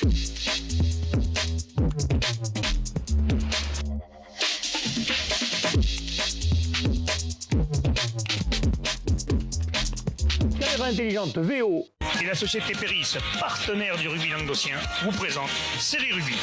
Caméra intelligente VO. Et la société Péris, partenaire du rugby languedocien, vous présente Série Rugby.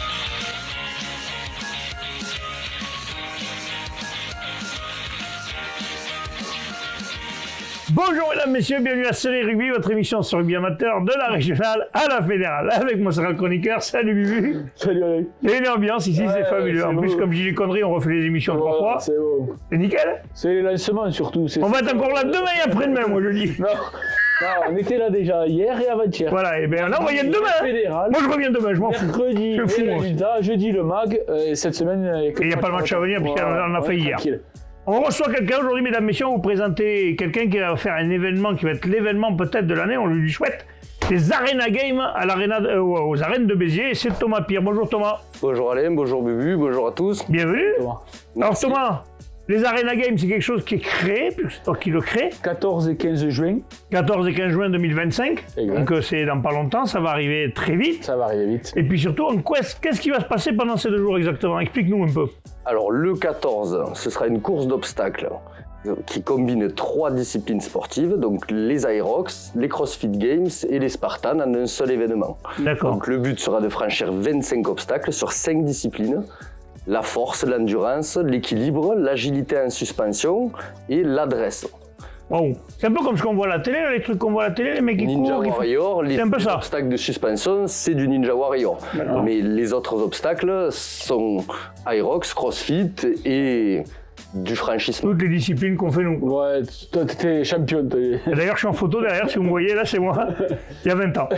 Bonjour mesdames, messieurs, bienvenue à Série Rugby, votre émission sur rugby amateur de la régionale à la fédérale. Avec mon sera chroniqueur, salut Bubu. Salut Alex. Et une ambiance ici, c'est fabuleux. En plus, comme j'ai les conneries, on refait les émissions 3 fois. C'est bon. C'est nickel. C'est les lancements surtout. On va être encore là demain et après-demain, moi je dis. Non, on était là déjà hier et avant-hier. Voilà, et bien là, on va y être demain. Fédéral. Moi je reviens demain, je m'en fous. Mercredi, Je fous, les moi. résultats, jeudi le mag, et cette semaine... Et il n'y a pas de match à venir, puisqu'on en a fait hier. Tranquille. On reçoit quelqu'un aujourd'hui, mesdames, messieurs, on va vous présenter quelqu'un qui va faire un événement qui va être l'événement peut-être de l'année, on lui souhaite. Les Arena Games à aux arènes de Béziers, et c'est Thomas Pire. Bonjour Thomas. Bonjour Alain, bonjour Bubu, bonjour à tous. Bienvenue. Thomas. Alors Thomas, les Arena Games, c'est quelque chose qui est créé, puisque c'est toi qui le crée, 14 et 15 juin, 14 et 15 juin 2025. Exact. Donc c'est dans pas longtemps, ça va arriver très vite. ça va arriver vite. Et puis surtout, qu'est-ce qui va se passer pendant ces 2 jours exactement? Explique-nous un peu. Alors le 14, ce sera une course d'obstacles qui combine 3 disciplines sportives, donc les Aerox, les CrossFit Games et les Spartans en un seul événement. D'accord. Donc le but sera de franchir 25 obstacles sur 5 disciplines. La force, l'endurance, l'équilibre, l'agilité en suspension et l'adresse. Wow. C'est un peu comme ce qu'on voit à la télé, les trucs qu'on voit à la télé, les mecs qui Ninja courent. Warrior, les C'est un peu ça. obstacles de suspension, c'est du Ninja Warrior. Mais les autres obstacles sont Aerox, CrossFit et du franchisme. Toutes les disciplines qu'on fait nous. Ouais, toi t'étais champion. Et d'ailleurs, je suis en photo derrière, si vous me voyez, là, c'est moi, il y a 20 ans.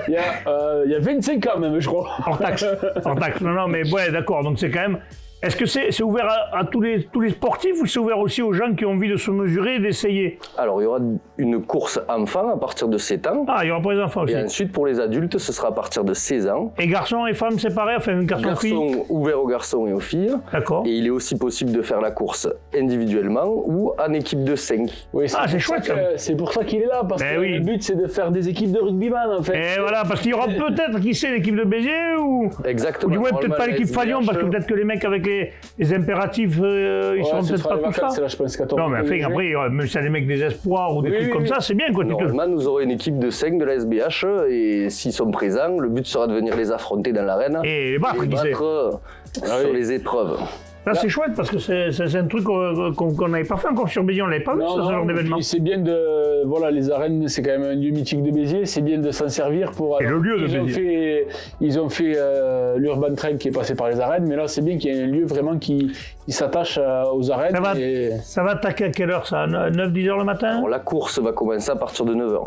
Il y a 25 ans même, je crois. Hors taxe. Hors taxe. Non, mais ouais, d'accord. Donc, c'est quand même. Est-ce que c'est ouvert à tous les sportifs ou c'est ouvert aussi aux gens qui ont envie de se mesurer et d'essayer? Alors, il y aura une course enfant à partir de 7 ans. Ah, il y aura pour les enfants aussi. Et ensuite, pour les adultes, ce sera à partir de 16 ans. Et garçons et femmes séparés, enfin, garçon-fille? Garçon ouvert aux garçons et aux filles. D'accord. Et il est aussi possible de faire la course individuellement ou en équipe de 5. Oui, Ah, c'est chouette, ça. C'est pour ça qu'il est là, parce Ben que oui. le but c'est de faire des équipes de rugbyman en fait. Et voilà, parce qu'il y aura peut-être, qui sait, l'équipe de Béziers ou Exactement. du moins peut-être pas Normalement, l'équipe la Falion, parce que SBH, peut-être que les mecs avec les impératifs, ils seront ce peut-être sera pas les tous vacances, là. là, je pense 14. Non, mais enfin, après, même si y a des mecs des espoirs ou des Oui, trucs oui, comme oui. ça, c'est bien, quoi. Normalement, nous aurons une équipe de 5 de la SBH et s'ils sont présents, le but sera de venir les affronter dans l'arène Et les battre, et qui sait. battre sur les épreuves. Là, c'est chouette parce que c'est un truc qu'on n'avait pas fait encore sur Béziers, on l'avait pas vu, ce genre d'événement. C'est bien de... Voilà, les arènes, c'est quand même un lieu mythique de Béziers, c'est bien de s'en servir pour... Et le lieu de Béziers. Ils ont fait l'Urban Trail qui est passé par les arènes, mais là, c'est bien qu'il y ait un lieu vraiment qui s'attache aux arènes. Ça va attaquer à quelle heure, ça? 9-10 heures le matin? Alors, la course va commencer à partir de 9h.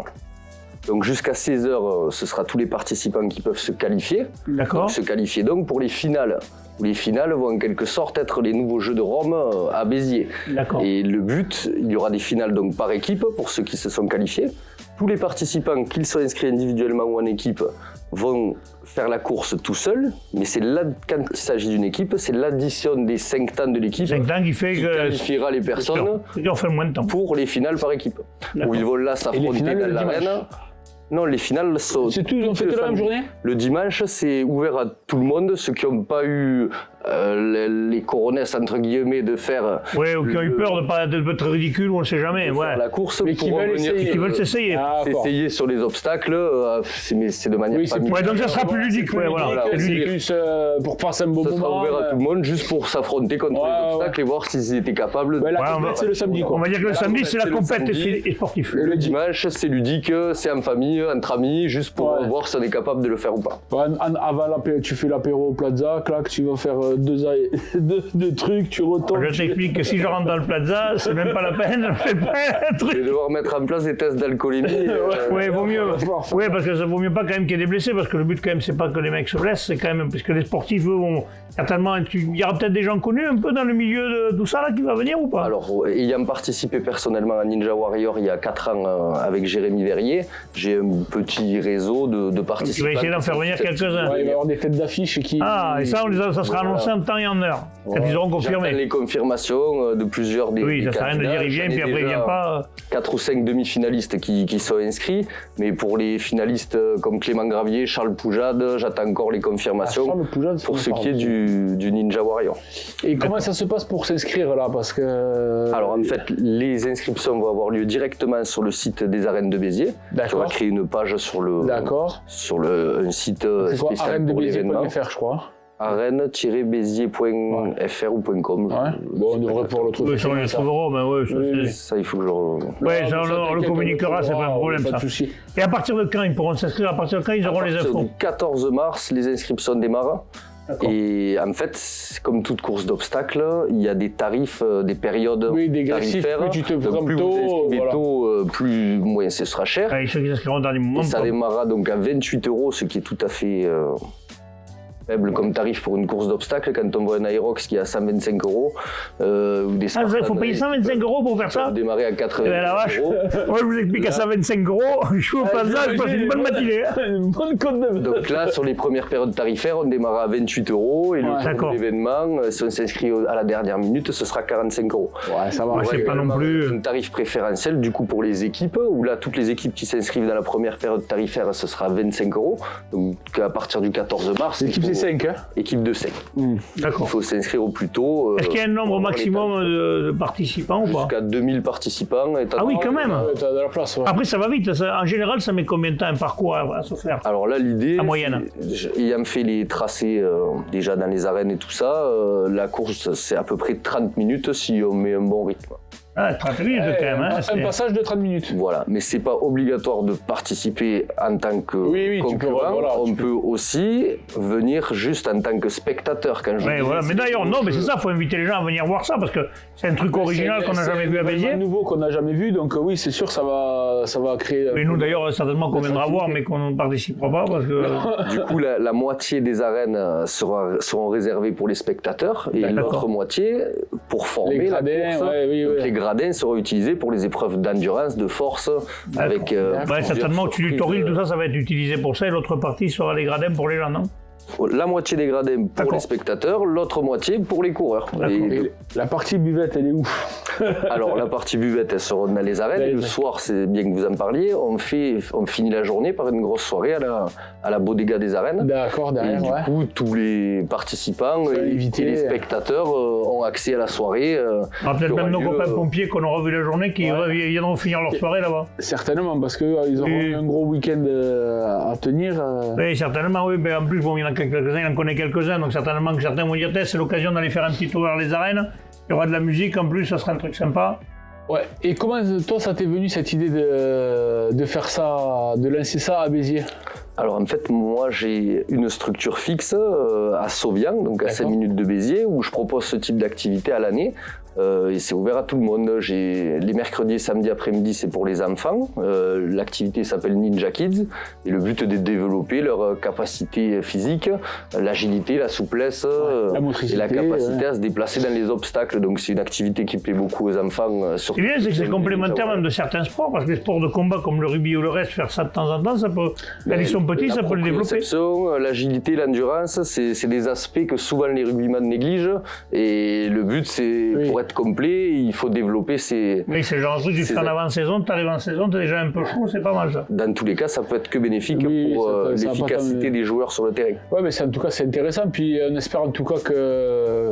Donc jusqu'à 16h, ce sera tous les participants qui peuvent se qualifier. D'accord. Donc, se qualifier donc pour les finales. Les finales vont en quelque sorte être les nouveaux Jeux de Rome à Béziers. D'accord. Et le but, il y aura des finales donc par équipe pour ceux qui se sont qualifiés. Tous les participants, qu'ils soient inscrits individuellement ou en équipe, vont faire la course tout seuls. Mais quand il s'agit d'une équipe, c'est l'addition des 5 temps de l'équipe 5 temps qui fait qui que... qualifiera les personnes On fait le moins de temps. pour les finales par équipe. D'accord. Où ils vont là s'affronter finales, dans le l'arène. dimanche. Non, les finales sont... C'est tout, ils ont fait la même journée? Le dimanche, c'est ouvert à tout le monde, ceux qui n'ont pas eu les coronesses, entre guillemets, de faire... Ouais, ou qui ont eu peur de pas être ridicule, on ne sait jamais. de Ouais. faire la course Mais qui pour veulent revenir essayer. Qui veulent s'essayer. Ah, d'accord. s'essayer sur les obstacles, mais c'est de manière Oui, c'est familiale. Ouais, donc ça sera plus ludique, plus ouais, voilà. ludique, C'est c'est ludique. plus pour passer un bon Ça moment. sera ouvert à tout le monde, juste pour s'affronter contre Ouais, les obstacles et voir s'ils étaient capables de... Ouais, la Ouais, compète, c'est le samedi, quoi. On va dire que le samedi, c'est la c'est le compète samedi. et sportif. Le dimanche, c'est ludique, c'est en famille, entre amis, juste pour Ouais. voir si on est capable de le faire ou pas. Ouais, avant l'apéro, tu fais l'apéro au Plaza, clac, tu vas faire deux trucs, tu retombes. Je t'explique que si je rentre dans le plaza, c'est même pas la peine, je fais pas un Je vais truc. devoir mettre en place des tests d'alcoolémie. Ouais, vaut mieux. Ouais, parce que ça vaut mieux pas quand même qu'il y ait des blessés, parce que le but quand même, c'est pas que les mecs se blessent, c'est quand même, parce que les sportifs, eux, vont certainement, il y aura peut-être des gens connus un peu dans le milieu de tout ça, là, qui va venir ou pas? Alors, ayant participé personnellement à Ninja Warrior il y a 4 ans avec Jérémy Verrier, j'ai un petit réseau de participants. Tu vas essayer d'en faire venir quelques-uns. Ouais, il va y avoir des têtes d'affiche qui... Ah, et ça, ça sera annoncé passer en temps et en heure, quand ils auront confirmé. J'attends les confirmations de plusieurs des Oui, ça sert à rien de dire il vient, puis après il vient pas. 4 ou 5 demi-finalistes qui sont inscrits, mais pour les finalistes comme Clément Gravier, Charles Poujade, j'attends encore les confirmations pour ce qui est du Ninja Warrior. Et comment ça se passe pour s'inscrire là? Parce que... Alors en fait, les inscriptions vont avoir lieu directement sur le site des arènes de Béziers. Tu vas créer une page sur un site spécial pour l'événement. Je crois. arène-béziers.fr ou .com. Ouais. Bon, on devrait pouvoir le trouver. Oui, ça on les trouveront, mais ouais, ça il faut que je... Ouais, ça, on le communiquera, c'est pas un problème pas ça. de souci. Et à partir de quand ils pourront s'inscrire? À partir de quand ils auront les infos? Du 14 mars, les inscriptions démarrent. Et en fait, comme toute course d'obstacles, il y a des tarifs, des périodes tarifaires. Plus tu te donc plus tôt, vous inscrivez tôt, plus moins ce sera cher. Ouais, ceux qui s'inscriront au dernier moment. Et ça démarrera donc à 28 €, ce qui est tout à fait faible comme tarif pour une course d'obstacles. Quand on voit un Aerox qui est à 125 €, ou des Spartans, il faut payer 125 € pour faire ça? Démarrer à 80 €. La vache. Moi je vous explique à 125 €, je suis au passage, je passe une bonne matinée. Une bonne côte de... Donc là, sur les premières périodes tarifaires, on démarre à 28 € et le jour de l'événement, si on s'inscrit à la dernière minute, ce sera 45 €. Ouais, ça va. C'est pas non plus... Un tarif préférentiel du coup pour les équipes, où là, toutes les équipes qui s'inscrivent dans la première période tarifaire, ce sera 25 €. Donc à partir du 14 mars... L'équipe c'est 5, hein? Équipe de 5. D'accord. Il faut s'inscrire au plus tôt. Est-ce qu'il y a un nombre maximum de participants ou pas? Jusqu'à 2000 participants. Ah oui, quand même. T'as de la place, ouais. Après, ça va vite. En général, ça met combien de temps un parcours à se faire? Alors là, l'idée, en moyenne, ayant fait les tracés déjà dans les arènes et tout ça, la course, c'est à peu près 30 minutes si on met un bon rythme. Ah, 30 minutes quand même. Hein, un passage de 30 minutes. Voilà, mais c'est pas obligatoire de participer en tant que concurrent. On peut aussi venir juste en tant que spectateur. Quand je voilà. Mais d'ailleurs, non, mais c'est ça, il faut inviter les gens à venir voir ça parce que c'est un truc original qu'on n'a jamais vu à Béziers. C'est nouveau qu'on n'a jamais vu, donc oui, c'est sûr, ça va créer. Mais nous d'ailleurs, certainement qu'on viendra voir, mais qu'on ne participera pas parce que. Du coup, la moitié des arènes seront réservées pour les spectateurs et l'autre moitié pour former les gradins, la course. Les gradins seront utilisés pour les épreuves d'endurance, de force, avec... certainement, tu tutoriles, tout ça, ça va être utilisé pour ça, et l'autre partie sera les gradins pour les gens, non? La moitié des gradins pour les spectateurs, l'autre moitié pour les coureurs. Et la partie buvette, elle est où? Alors, la partie buvette, elle sera dans les arènes. Le soir, c'est bien que vous en parliez, on finit la journée par une grosse soirée à la bodega des arènes. D'accord, derrière, et du coup, tous les participants et les spectateurs ont accès à la soirée. Peut-être même nos copains pompiers qu'on aura vu la journée qui viendront finir leur soirée là-bas. Certainement, parce qu'ils auront un gros week-end à tenir. Oui, certainement, oui. Mais en plus, bon, il y en a quelques-uns, il en connaît quelques-uns, donc certainement que certains vont dire c'est l'occasion d'aller faire un petit tour vers les arènes. Il y aura de la musique en plus, ça sera un truc sympa. Ouais, et comment toi ça t'est venu cette idée de faire ça, de lancer ça à Béziers? Alors en fait, moi j'ai une structure fixe à Sauvian, donc à 5 minutes de Béziers, où je propose ce type d'activité à l'année. Et c'est ouvert à tout le monde. Les mercredis et samedis après-midi, c'est pour les enfants. L'activité s'appelle Ninja Kids. Et le but est de développer leur capacité physique, l'agilité, la souplesse et la capacité à se déplacer dans les obstacles. Donc c'est une activité qui plaît beaucoup aux enfants. Ce qui est bien, c'est que c'est complémentaire même de certains sports, parce que les sports de combat comme le rugby ou le reste, faire ça de temps en temps, ça peut, quand ils sont petits, ça peut les développer. L'agilité, l'endurance, c'est des aspects que souvent les rugbyman négligent. Et le but, c'est pour être complet, il faut développer ces... Oui, c'est le genre de truc, tu fais en avant-saison, tu arrives en saison, tu es déjà un peu chaud, c'est pas mal ça. Dans tous les cas, ça peut être que bénéfique pour l'efficacité des joueurs sur le terrain. Ouais, mais en tout cas, c'est intéressant. Puis on espère en tout cas que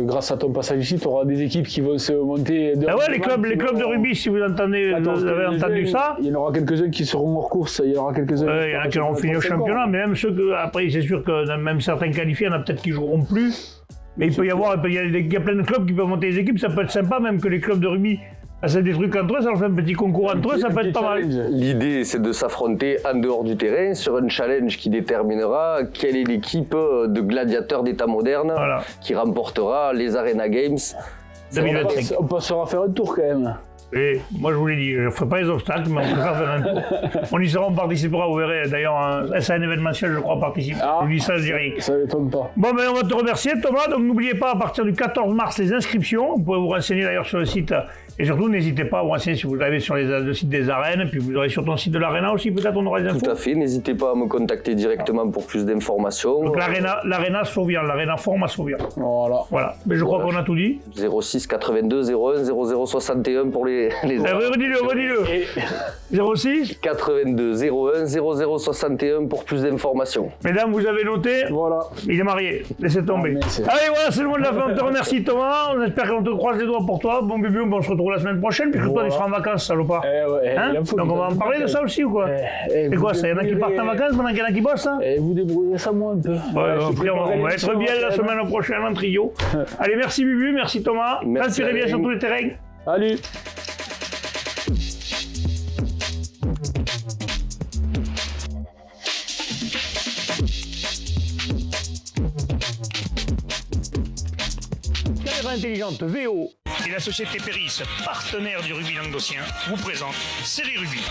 grâce à ton passage ici, tu auras des équipes qui vont se monter. Les clubs de rugby, si vous avez entendu ça. Il y en aura quelques-uns qui seront hors course, il y en aura quelques-uns. Il y en a qui auront fini au championnat, mais même ceux que, après, c'est sûr que même certains qualifiés, il y en a peut-être qui joueront plus. Mais il y a plein de clubs qui peuvent monter des équipes, ça peut être sympa, même que les clubs de rugby. C'est des trucs entre eux, ça leur fait un petit concours entre eux, ça peut être pas mal. L'idée, c'est de s'affronter en dehors du terrain sur un challenge qui déterminera quelle est l'équipe de gladiateurs d'état moderne qui remportera les Arena Games. 2025. On passera faire un tour quand même. Et moi, je vous l'ai dit, je ne ferai pas les obstacles, mais on peut faire un tour. On y sera, on participera, vous verrez. D'ailleurs, c'est un événementiel, je crois, participe. Ah. Je vous dis ça, je dis rien. Ça m'étonne pas. Bon, ben, on va te remercier, Thomas. Donc, n'oubliez pas, à partir du 14 mars, les inscriptions. Vous pouvez vous renseigner d'ailleurs sur le site. Et surtout, n'hésitez pas à vous renseigner si vous arrivez sur le site des arènes. Puis vous aurez sur ton site de l'Arena aussi, peut-être, on aura des infos. Tout à fait, n'hésitez pas à me contacter directement pour plus d'informations. Donc, l'Arena Sauvian, l'Arena Format Sauvian. Voilà. Mais je crois qu'on a tout dit. 06 82 01 00 61 pour les Redis-le. 06 82 01 00 61 pour plus d'informations. Mesdames, vous avez noté. Voilà. Il est marié. Laissez tomber. Allez, voilà, c'est le mot de la fin. On te remercie, Thomas. On espère qu'on te croise les doigts pour toi. Bon, bébé, on se retrouve la semaine prochaine, puisque toi, tu seras en vacances, salopard. Hein? Donc, on va en parler de ça aussi, ou quoi? C'est quoi, ça? Il y en a qui partent en vacances pendant qu'il y en a qui bossent, hein? Et vous débrouillez ça moi un peu. Ouais, on va être bien la semaine prochaine en trio. Allez, merci, Bubu. Merci, Thomas. Transpirez bien sur tous les terrains. Salut. Caméra intelligente, VO. Et la société Péris, partenaire du rugby languedocien, vous présente Série Rugby.